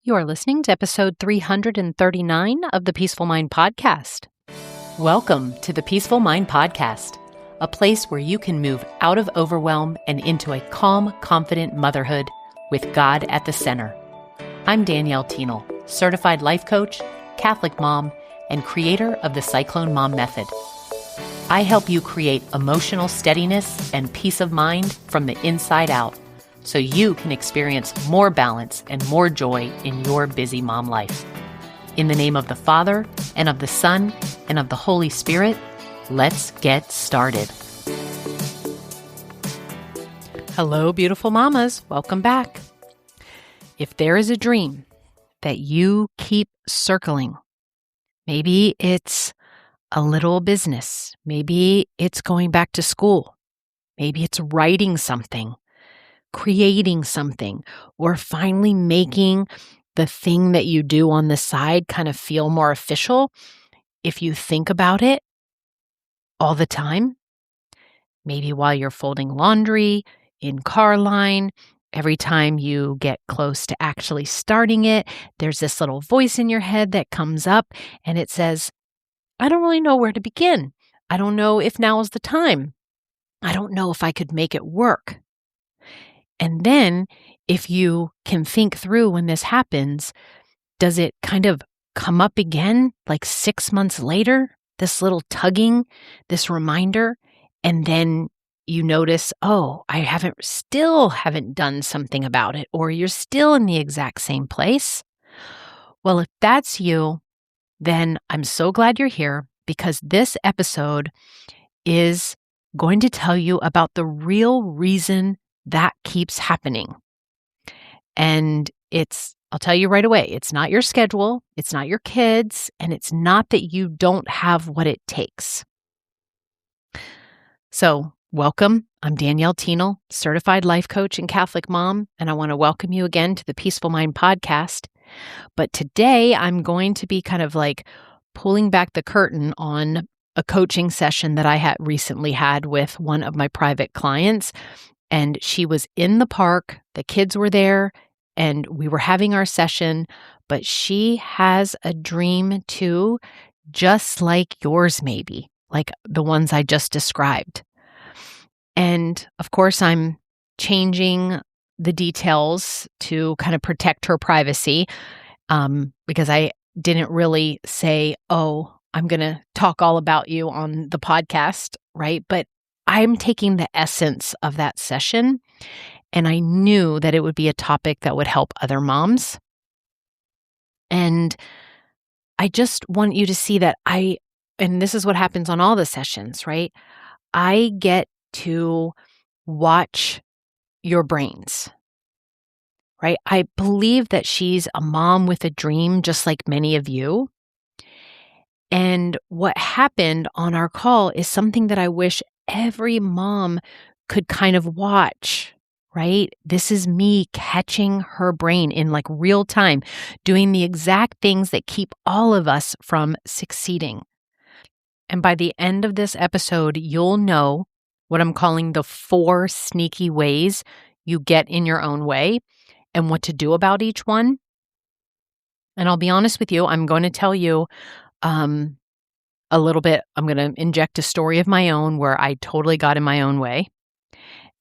You are listening to episode 339 of the Peaceful Mind Podcast. Welcome to the Peaceful Mind Podcast, a place where you can move out of overwhelm and into a calm, confident motherhood with God at the center. I'm Danielle Tienel, certified life coach, Catholic mom, and creator of the Cyclone Mom Method. I help you create emotional steadiness and peace of mind from the inside out, so you can experience more balance and more joy in your busy mom life. In the name of the Father, and of the Son, and of the Holy Spirit, let's get started. Hello, beautiful mamas. Welcome back. If there is a dream that you keep circling, maybe it's a little business, maybe it's going back to school, maybe it's writing something, creating something, or finally making the thing that you do on the side kind of feel more official. If you think about it all the time, maybe while you're folding laundry, in car line, every time you get close to actually starting it, there's this little voice in your head that comes up and it says, I don't really know where to begin. I don't know if now is the time. I don't know if I could make it work. And then if you can think through when this happens, does it kind of come up again like 6 months later, this little tugging, this reminder, and then you notice, oh, I still haven't done something about it, or you're still in the exact same place? Well, if that's you, then I'm so glad you're here, because this episode is going to tell you about the real reason that keeps happening. And I'll tell you right away, it's not your schedule, it's not your kids, and it's not that you don't have what it takes. So, welcome. I'm Danielle Tienel, certified life coach and Catholic mom, and I want to welcome you again to the Peaceful Mind Podcast. But today I'm going to be kind of like pulling back the curtain on a coaching session that I had recently had with one of my private clients. And she was in the park, the kids were there, and we were having our session, but she has a dream too, just like yours maybe, like the ones I just described. And of course, I'm changing the details to kind of protect her privacy, because I didn't really say, oh, I'm going to talk all about you on the podcast, right? But I'm taking the essence of that session, and I knew that it would be a topic that would help other moms. And I just want you to see that and this is what happens on all the sessions, right? I get to watch your brains, right? I believe that she's a mom with a dream, just like many of you. And what happened on our call is something that I wish every mom could kind of watch, right? This is me catching her brain in like real time, doing the exact things that keep all of us from succeeding. And by the end of this episode, you'll know what I'm calling the 4 sneaky ways you get in your own way and what to do about each one. And I'll be honest with you, I'm going to tell you a little bit, I'm going to inject a story of my own where I totally got in my own way.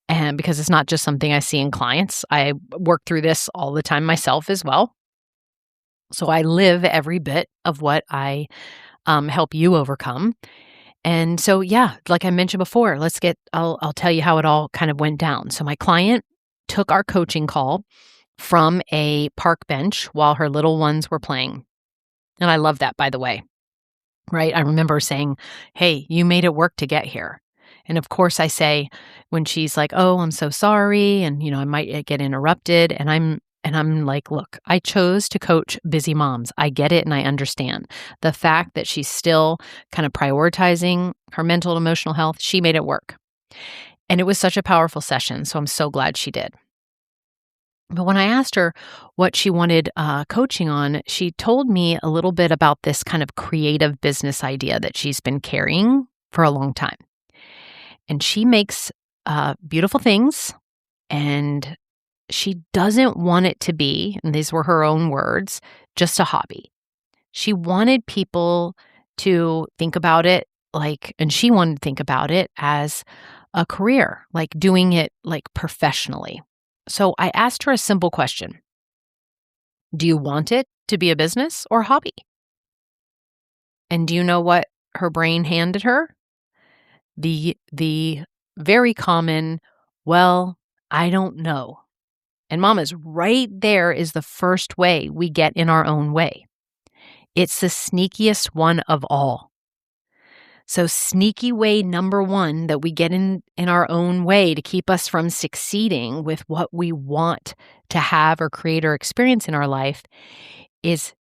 And because it's not just something I see in clients, I work through this all the time myself as well. So I live every bit of what I help you overcome. And so, yeah, like I mentioned before, I'll tell you how it all kind of went down. So my client took our coaching call from a park bench while her little ones were playing. And I love that, by the way, right? I remember saying, hey, you made it work to get here. And of course I say, when she's like, oh, I'm so sorry. And, I might get interrupted. And I'm like, look, I chose to coach busy moms. I get it. And I understand the fact that she's still kind of prioritizing her mental and emotional health. She made it work. And it was such a powerful session. So I'm so glad she did. But when I asked her what she wanted coaching on, she told me a little bit about this kind of creative business idea that she's been carrying for a long time. And she makes beautiful things, and she doesn't want it to be, and these were her own words, just a hobby. She wanted people to think about it and she wanted to think about it as a career, like doing it like professionally. So I asked her a simple question. Do you want it to be a business or a hobby? And do you know what her brain handed her? The very common, well, I don't know. And Mama's right there is the first way we get in our own way. It's the sneakiest one of all. So sneaky way number one that we get in our own way to keep us from succeeding with what we want to have or create or experience in our life is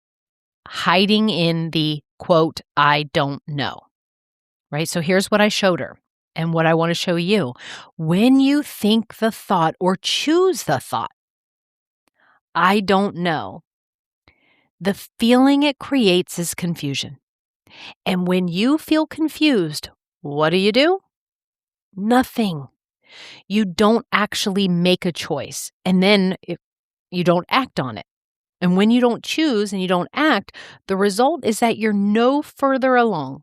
hiding in the quote, I don't know, right? So here's what I showed her and what I want to show you. When you think the thought or choose the thought, I don't know, the feeling it creates is confusion. And when you feel confused, what do? Nothing. You don't actually make a choice. And then you don't act on it. And when you don't choose and you don't act, the result is that you're no further along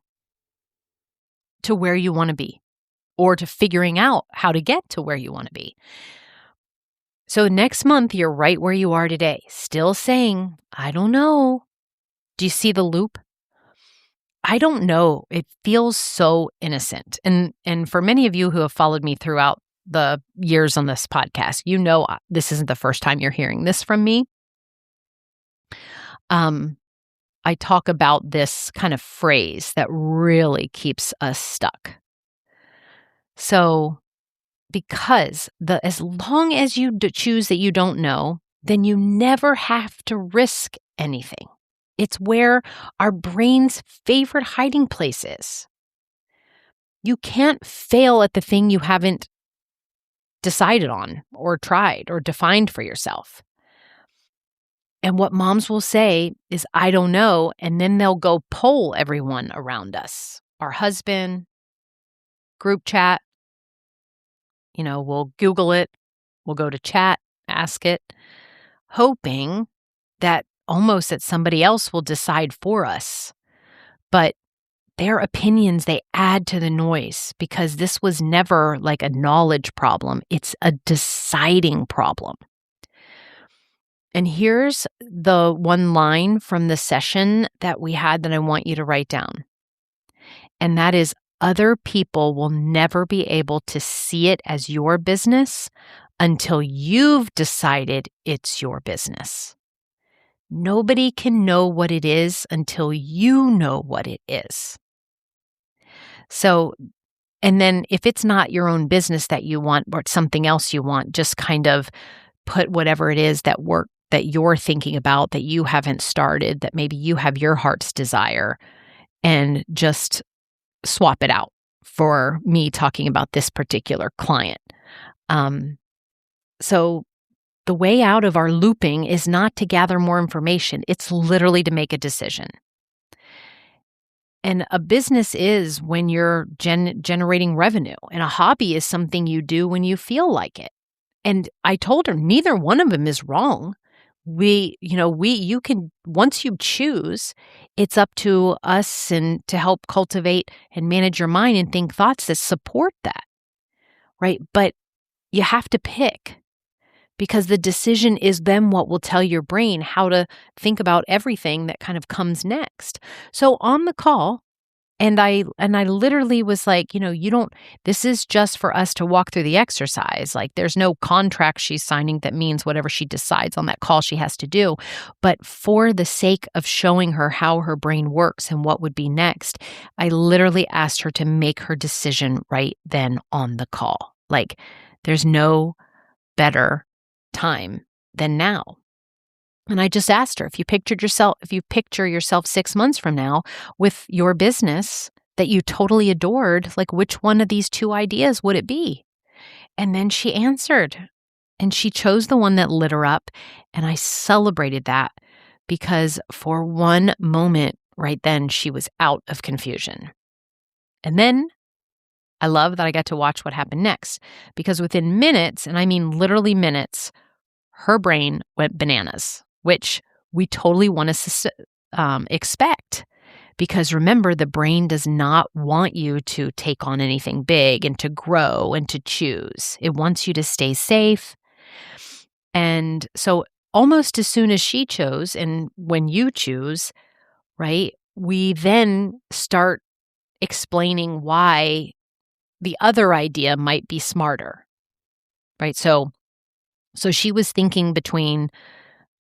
to where you want to be or to figuring out how to get to where you want to be. So next month, you're right where you are today, still saying, I don't know. Do you see the loop? I don't know. It feels so innocent. And for many of you who have followed me throughout the years on this podcast, you know this isn't the first time you're hearing this from me. I talk about this kind of phrase that really keeps us stuck. So because as long as you choose that you don't know, then you never have to risk anything. It's where our brain's favorite hiding place is. You can't fail at the thing you haven't decided on or tried or defined for yourself. And what moms will say is, I don't know, and then they'll go poll everyone around us, our husband, group chat. We'll Google it. We'll go to chat, ask it, hoping that somebody else will decide for us. But their opinions, they add to the noise because this was never like a knowledge problem. It's a deciding problem. And here's the one line from the session that we had that I want you to write down. And that is, other people will never be able to see it as your business until you've decided it's your business. Nobody can know what it is until you know what it is. So, and then if it's not your own business that you want or something else you want, just kind of put whatever it is that you're thinking about that you haven't started, that maybe you have your heart's desire, and just swap it out for me talking about this particular client. So the way out of our looping is not to gather more information. It's literally to make a decision. And a business is when you're generating revenue, and a hobby is something you do when you feel like it. And I told her neither one of them is wrong. You can, once you choose, it's up to us and to help cultivate and manage your mind and think thoughts that support that, right? But you have to pick, because the decision is then what will tell your brain how to think about everything that kind of comes next. So on the call, and I literally was like, this is just for us to walk through the exercise. Like, there's no contract she's signing that means whatever she decides on that call she has to do. But for the sake of showing her how her brain works and what would be next, I literally asked her to make her decision right then on the call. Like, there's no better time than now. And I just asked her, if you picture yourself 6 months from now with your business that you totally adored, like, which one of these two ideas would it be? And then she answered, and she chose the one that lit her up. And I celebrated that, because for one moment right then, she was out of confusion. And then I love that I got to watch what happened next, because within minutes, and I mean literally minutes, her brain went bananas, which we totally want to expect. Because remember, the brain does not want you to take on anything big and to grow and to choose. It wants you to stay safe. And so almost as soon as she chose and when you choose, right, we then start explaining why the other idea might be smarter, right? So she was thinking between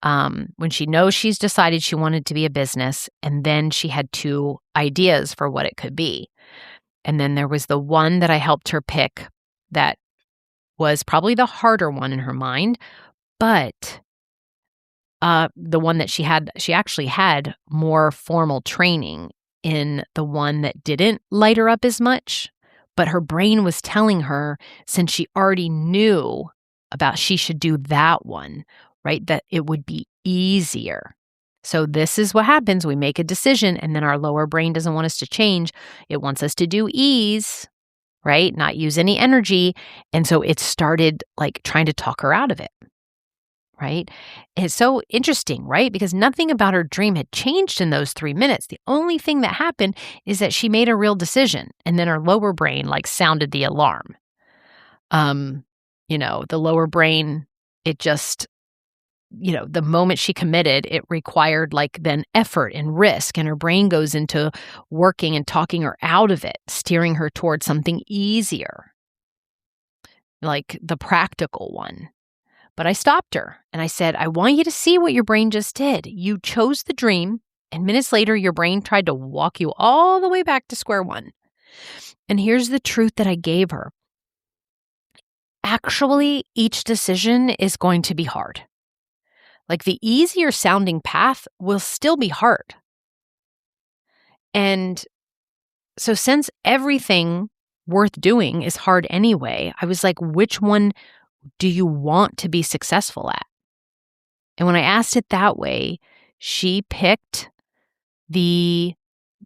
when she knows she's decided she wanted to be a business, and then she had two ideas for what it could be. And then there was the one that I helped her pick that was probably the harder one in her mind, but the one that she actually had more formal training in the one that didn't light her up as much, but her brain was telling her, since she already knew about she should do that one, right, that it would be easier. So this is what happens. We make a decision and then our lower brain doesn't want us to change. It wants us to do ease, right? Not use any energy. And so it started like trying to talk her out of it, right? It's so interesting, right? Because nothing about her dream had changed in those 3 minutes. The only thing that happened is that she made a real decision. And then her lower brain like sounded the alarm. The lower brain, it just, the moment she committed, it required like then effort and risk, and her brain goes into working and talking her out of it, steering her towards something easier, like the practical one. But I stopped her and I said, I want you to see what your brain just did. You chose the dream, and minutes later, your brain tried to walk you all the way back to square one. And here's the truth that I gave her. Actually, each decision is going to be hard. Like the easier sounding path will still be hard. And so since everything worth doing is hard anyway, I was like, which one do you want to be successful at? And when I asked it that way, she picked the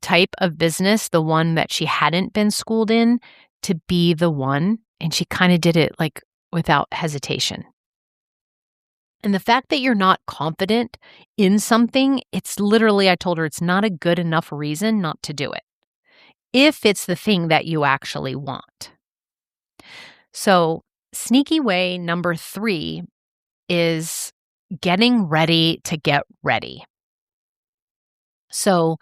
type of business, the one that she hadn't been schooled in, to be the one. And she kind of did it like without hesitation. And the fact that you're not confident in something, it's literally, I told her, it's not a good enough reason not to do it, if it's the thing that you actually want. So sneaky way number 3 is getting ready to get ready. So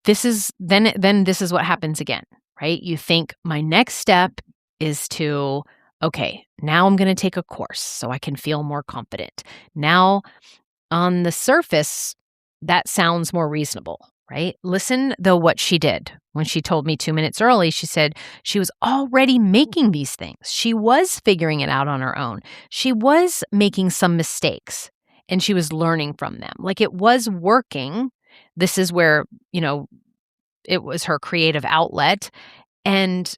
this is this is what happens again, right? You think my next step is to, okay, now I'm going to take a course so I can feel more confident. Now, on the surface, that sounds more reasonable, right? Listen, though, what she did. When she told me 2 minutes early, she said she was already making these things. She was figuring it out on her own. She was making some mistakes, and she was learning from them. Like it was working. This is where, it was her creative outlet. And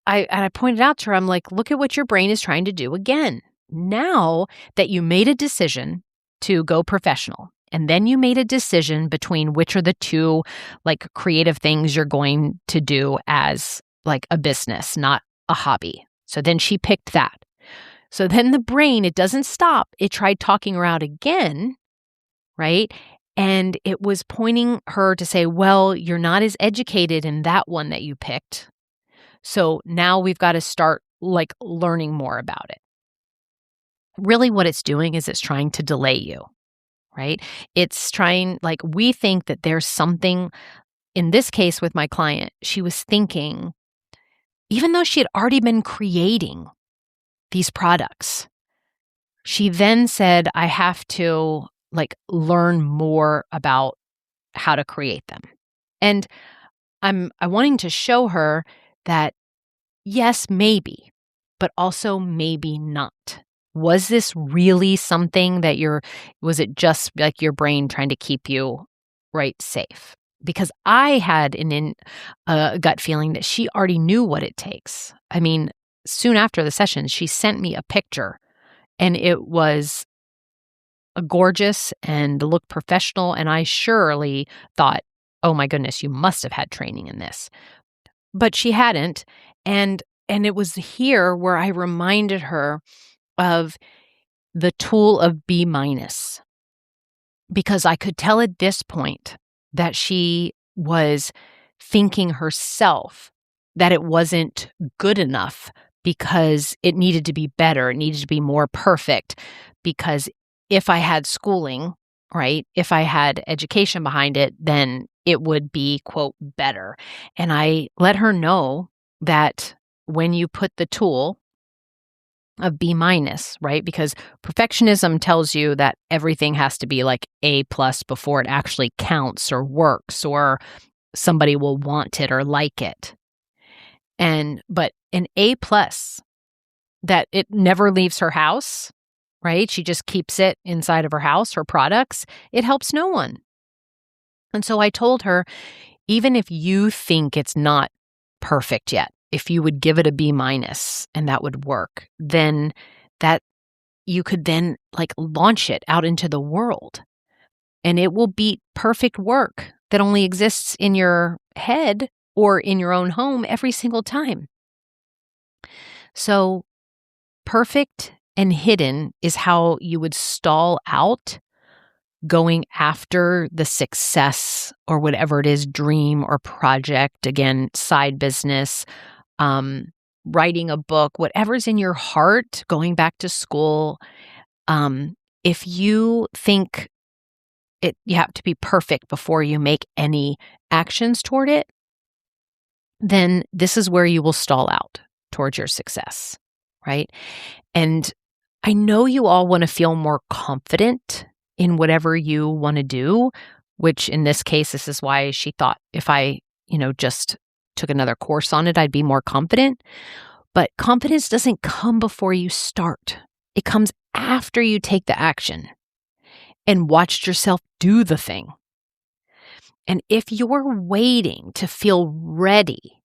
I pointed out to her, I'm like, look at what your brain is trying to do again. Now that you made a decision to go professional, and then you made a decision between which are the two like creative things you're going to do as like a business, not a hobby. So then she picked that. So then the brain, it doesn't stop. It tried talking her out again, right? And it was pointing her to say, well, you're not as educated in that one that you picked. So now we've got to start like learning more about it. Really what it's doing is it's trying to delay you, right? It's trying, like we think that there's something, in this case with my client, she was thinking, even though she had already been creating these products, she then said, I have to like learn more about how to create them. And I'm wanting to show her that yes, maybe, but also maybe not. Was this really something that was it just like your brain trying to keep you right safe? Because I had a gut feeling that she already knew what it takes. I mean, soon after the session, she sent me a picture and it was gorgeous and looked professional. And I surely thought, oh my goodness, you must have had training in this. But she hadn't. And it was here where I reminded her of the tool of B minus, because I could tell at this point that she was thinking herself that it wasn't good enough because it needed to be better, it needed to be more perfect, because if I had schooling, right, if I had education behind it, then it would be, quote, better. And I let her know that when you put the tool of B minus, right? Because perfectionism tells you that everything has to be like A plus before it actually counts or works or somebody will want it or like it. But an A plus, that it never leaves her house, right? She just keeps it inside of her house, her products. It helps no one. And so I told her, even if you think it's not perfect yet, if you would give it a B minus and that would work, then that you could then like launch it out into the world and it will beat perfect work that only exists in your head or in your own home every single time. So perfect and hidden is how you would stall out going after the success or whatever it is, dream or project, again, side business, writing a book, whatever's in your heart, going back to school. If you think you have to be perfect before you make any actions toward it, then this is where you will stall out towards your success, right? And I know you all want to feel more confident in whatever you want to do, which in this case, this is why she thought if I, just took another course on it, I'd be more confident. But confidence doesn't come before you start. It comes after you take the action and watched yourself do the thing. And if you're waiting to feel ready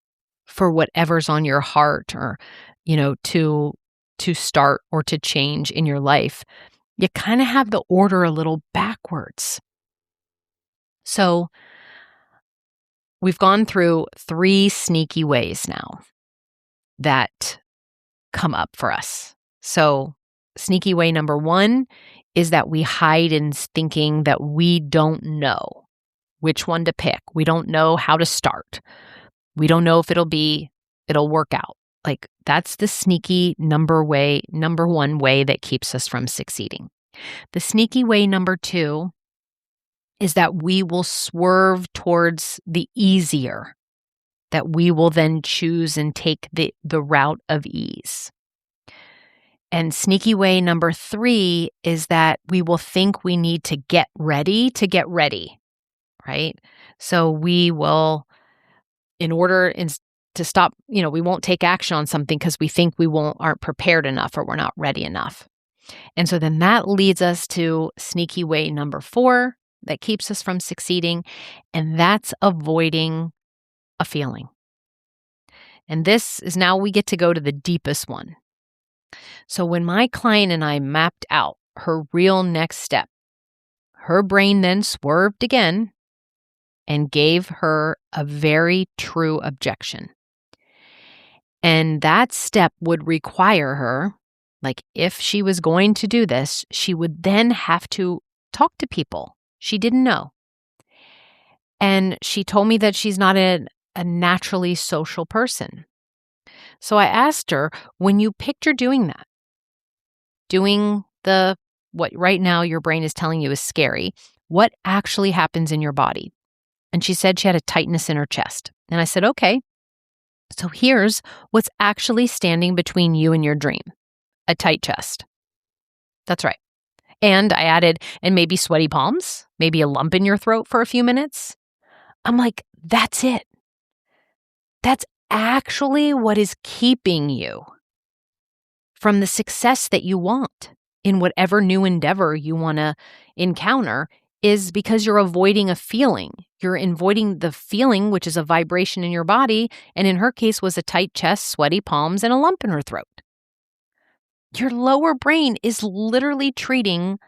for whatever's on your heart or, to start or to change in your life, you kind of have the order a little backwards. So we've gone through 3 sneaky ways now that come up for us. So sneaky way number 1 is that we hide in thinking that we don't know which one to pick. We don't know how to start. We don't know if it'll work out. Like that's the sneaky number 1 way that keeps us from succeeding. The sneaky way number 2 is that we will swerve towards the easier, that we will then choose and take the route of ease. And sneaky way number 3 is that we will think we need to get ready, right? So we will, in order to stop, we won't take action on something because we think we aren't prepared enough or we're not ready enough. And so then that leads us to sneaky way number 4 that keeps us from succeeding, and that's avoiding a feeling. And this is now we get to go to the deepest one. So when my client and I mapped out her real next step, her brain then swerved again and gave her a very true objection. And that step would require her, like if she was going to do this, she would then have to talk to people she didn't know. And she told me that she's not a naturally social person. So I asked her, when you picture doing that, doing what right now your brain is telling you is scary, what actually happens in your body? And she said she had a tightness in her chest. And I said, okay, so here's what's actually standing between you and your dream, a tight chest. That's right. And I added, and maybe sweaty palms, maybe a lump in your throat for a few minutes. I'm like, that's it. That's actually what is keeping you from the success that you want in whatever new endeavor you want to encounter, is because you're avoiding a feeling. You're avoiding the feeling, which is a vibration in your body, and in her case was a tight chest, sweaty palms, and a lump in her throat. Your lower brain is literally treating,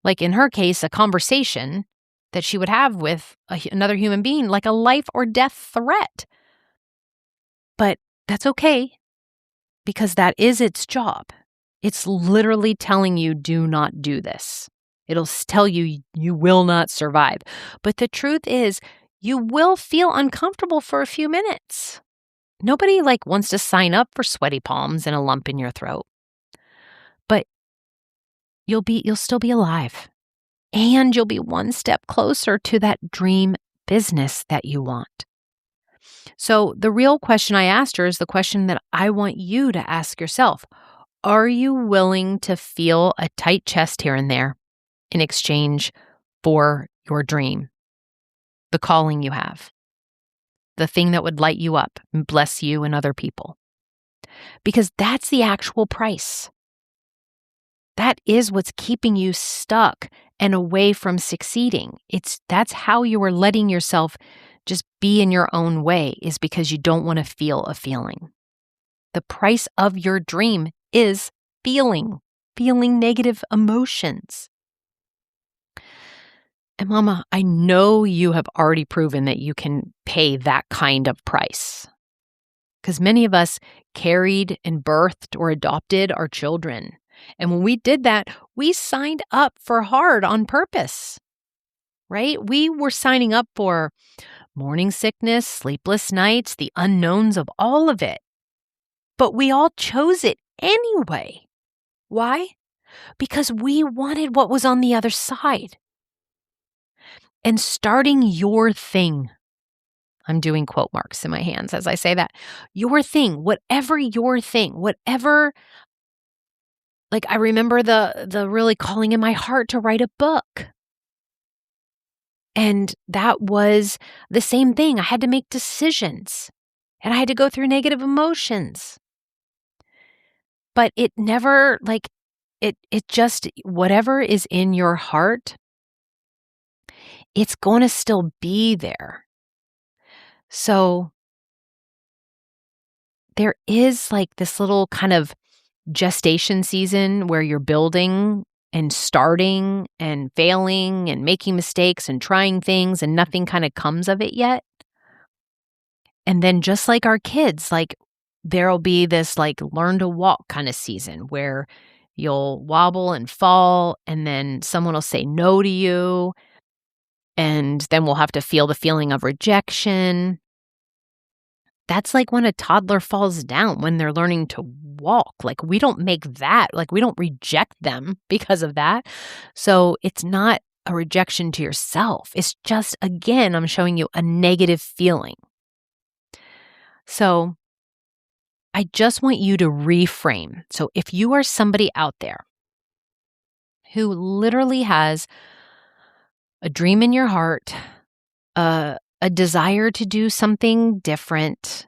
like in her case, a conversation that she would have with another human being like a life or death threat. But that's okay, because that is its job. It's literally telling you, do not do this. It'll tell you, you will not survive. But the truth is, you will feel uncomfortable for a few minutes. Nobody wants to sign up for sweaty palms and a lump in your throat. But you'll still be alive. And you'll be one step closer to that dream business that you want. So the real question I asked her is the question that I want you to ask yourself. Are you willing to feel a tight chest here and there in exchange for your dream, the calling you have, the thing that would light you up and bless you and other people? Because that's the actual price. That is what's keeping you stuck and away from succeeding. That's how you are letting yourself just be in your own way, is because you don't want to feel a feeling. The price of your dream is feeling negative emotions. And Mama, I know you have already proven that you can pay that kind of price, because many of us carried and birthed or adopted our children. And when we did that, we signed up for hard on purpose, right? We were signing up for morning sickness, sleepless nights, the unknowns of all of it. But we all chose it anyway. Why? Because we wanted what was on the other side. And starting your thing, I'm doing quote marks in my hands as I say that, your thing, whatever your thing, whatever, I remember the really calling in my heart to write a book. And that was the same thing. I had to make decisions and I had to go through negative emotions. But it never, it just, whatever is in your heart, it's going to still be there. So there is this little kind of gestation season where you're building and starting and failing and making mistakes and trying things and nothing kind of comes of it yet. And then just like our kids, there'll be this learn to walk kind of season where you'll wobble and fall, and then someone will say no to you, and then we'll have to feel the feeling of rejection. That's when a toddler falls down when they're learning to walk. We don't make that, we don't reject them because of that. So it's not a rejection to yourself. It's just, again, I'm showing you a negative feeling. So I just want you to reframe. So if you are somebody out there who literally has a dream in your heart, a desire to do something different,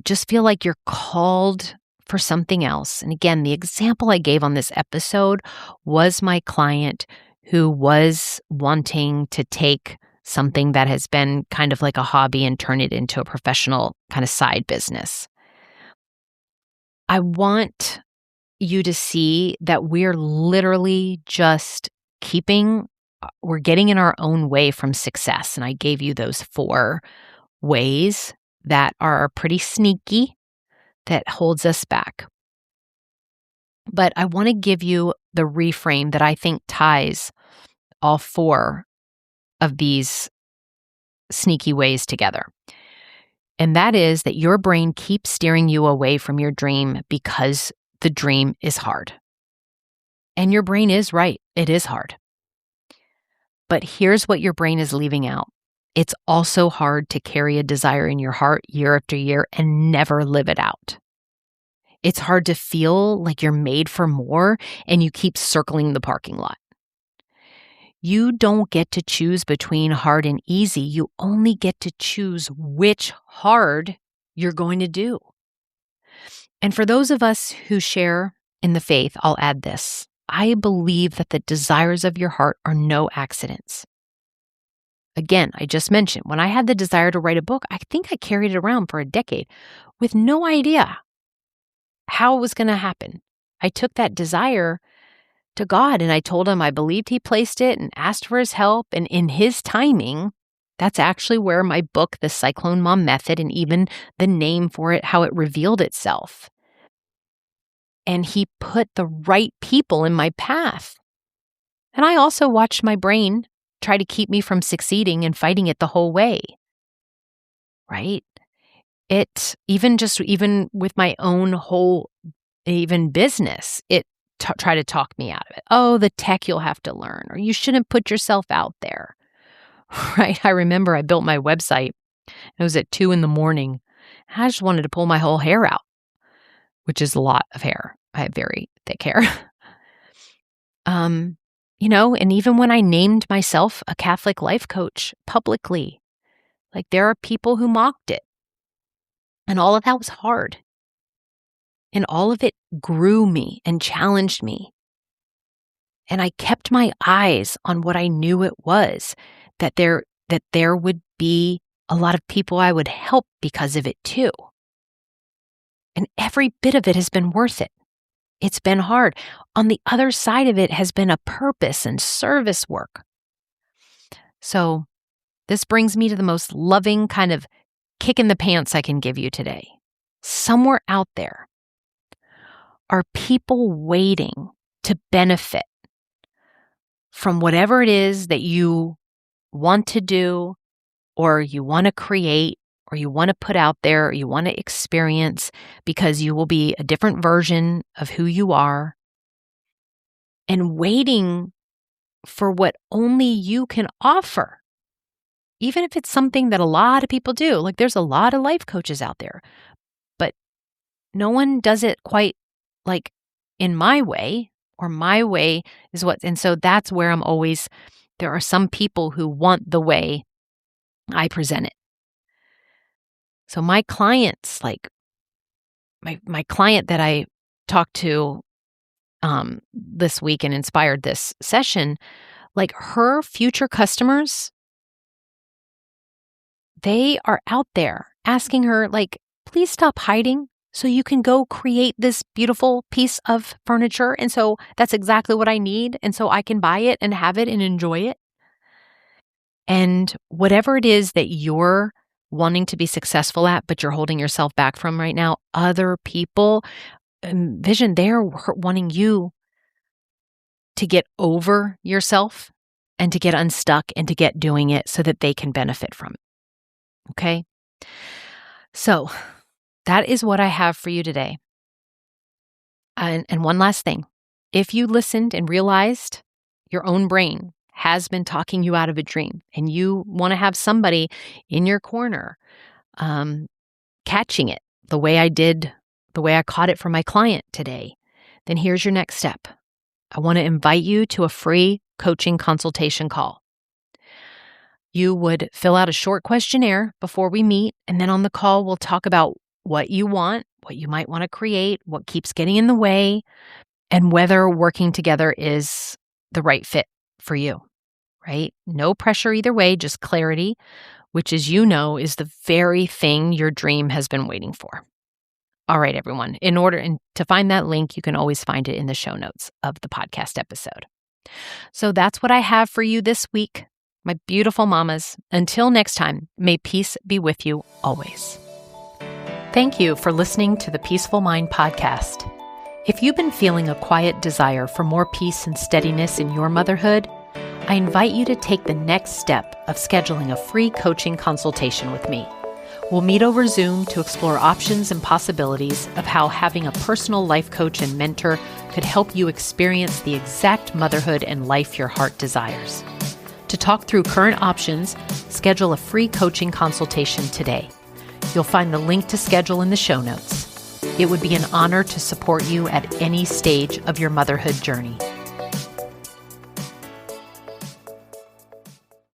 just feel like you're called for something else. And again, the example I gave on this episode was my client who was wanting to take something that has been kind of like a hobby and turn it into a professional kind of side business. I want you to see that we're literally just we're getting in our own way from success. And I gave you those 4 ways that are pretty sneaky that holds us back. But I want to give you the reframe that I think ties all 4 of these sneaky ways together. And that is that your brain keeps steering you away from your dream because the dream is hard. And your brain is right. It is hard. But here's what your brain is leaving out. It's also hard to carry a desire in your heart year after year and never live it out. It's hard to feel like you're made for more and you keep circling the parking lot. You don't get to choose between hard and easy. You only get to choose which hard you're going to do. And for those of us who share in the faith, I'll add this. I believe that the desires of your heart are no accidents. Again, I just mentioned, when I had the desire to write a book, I think I carried it around for a decade with no idea how it was going to happen. I took that desire to God and I told him I believed he placed it and asked for his help. And in his timing, that's actually where my book, The Cyclone Mom Method, and even the name for it, how it revealed itself. and he put the right people in my path. And I also watched my brain try to keep me from succeeding and fighting it the whole way. Right? It, even with my own whole, even business, it tried to talk me out of it. Oh, the tech you'll have to learn, or you shouldn't put yourself out there. Right? I remember I built my website. It was at 2 a.m. I just wanted to pull my whole hair out, which is a lot of hair. I have very thick hair. And even when I named myself a Catholic life coach publicly, like there are people who mocked it. And all of that was hard. And all of it grew me and challenged me. And I kept my eyes on what I knew it was, that there would be a lot of people I would help because of it too. And every bit of it has been worth it. It's been hard. On the other side of it has been a purpose and service work. So this brings me to the most loving kind of kick in the pants I can give you today. Somewhere out there are people waiting to benefit from whatever it is that you want to do, or you want to create, or you want to put out there, or you want to experience, because you will be a different version of who you are, and waiting for what only you can offer. Even if it's something that a lot of people do, like there's a lot of life coaches out there, but no one does it quite like in my way, or my way is what, and so that's where there are some people who want the way I present it. So my clients, like my client that I talked to this week and inspired this session, like her future customers, they are out there asking her, like, please stop hiding so you can go create this beautiful piece of furniture. And so that's exactly what I need. And so I can buy it and have it and enjoy it. And whatever it is that you're wanting to be successful at, but you're holding yourself back from right now, other people, Vision, they're wanting you to get over yourself and to get unstuck and to get doing it so that they can benefit from it. Okay? So that is what I have for you today. And one last thing. If you listened and realized your own brain has been talking you out of a dream and you want to have somebody in your corner catching it the way I caught it for my client today, then here's your next step. I want to invite you to a free coaching consultation call. You would fill out a short questionnaire before we meet, and then on the call, we'll talk about what you want, what you might want to create, what keeps getting in the way, and whether working together is the right fit for you, right? No pressure either way, just clarity, which, as you know, is the very thing your dream has been waiting for. All right, everyone. In order to find that link, you can always find it in the show notes of the podcast episode. So that's what I have for you this week, my beautiful mamas. Until next time, may peace be with you always. Thank you for listening to the Peaceful Mind podcast. If you've been feeling a quiet desire for more peace and steadiness in your motherhood, I invite you to take the next step of scheduling a free coaching consultation with me. We'll meet over Zoom to explore options and possibilities of how having a personal life coach and mentor could help you experience the exact motherhood and life your heart desires. To talk through current options, schedule a free coaching consultation today. You'll find the link to schedule in the show notes. It would be an honor to support you at any stage of your motherhood journey.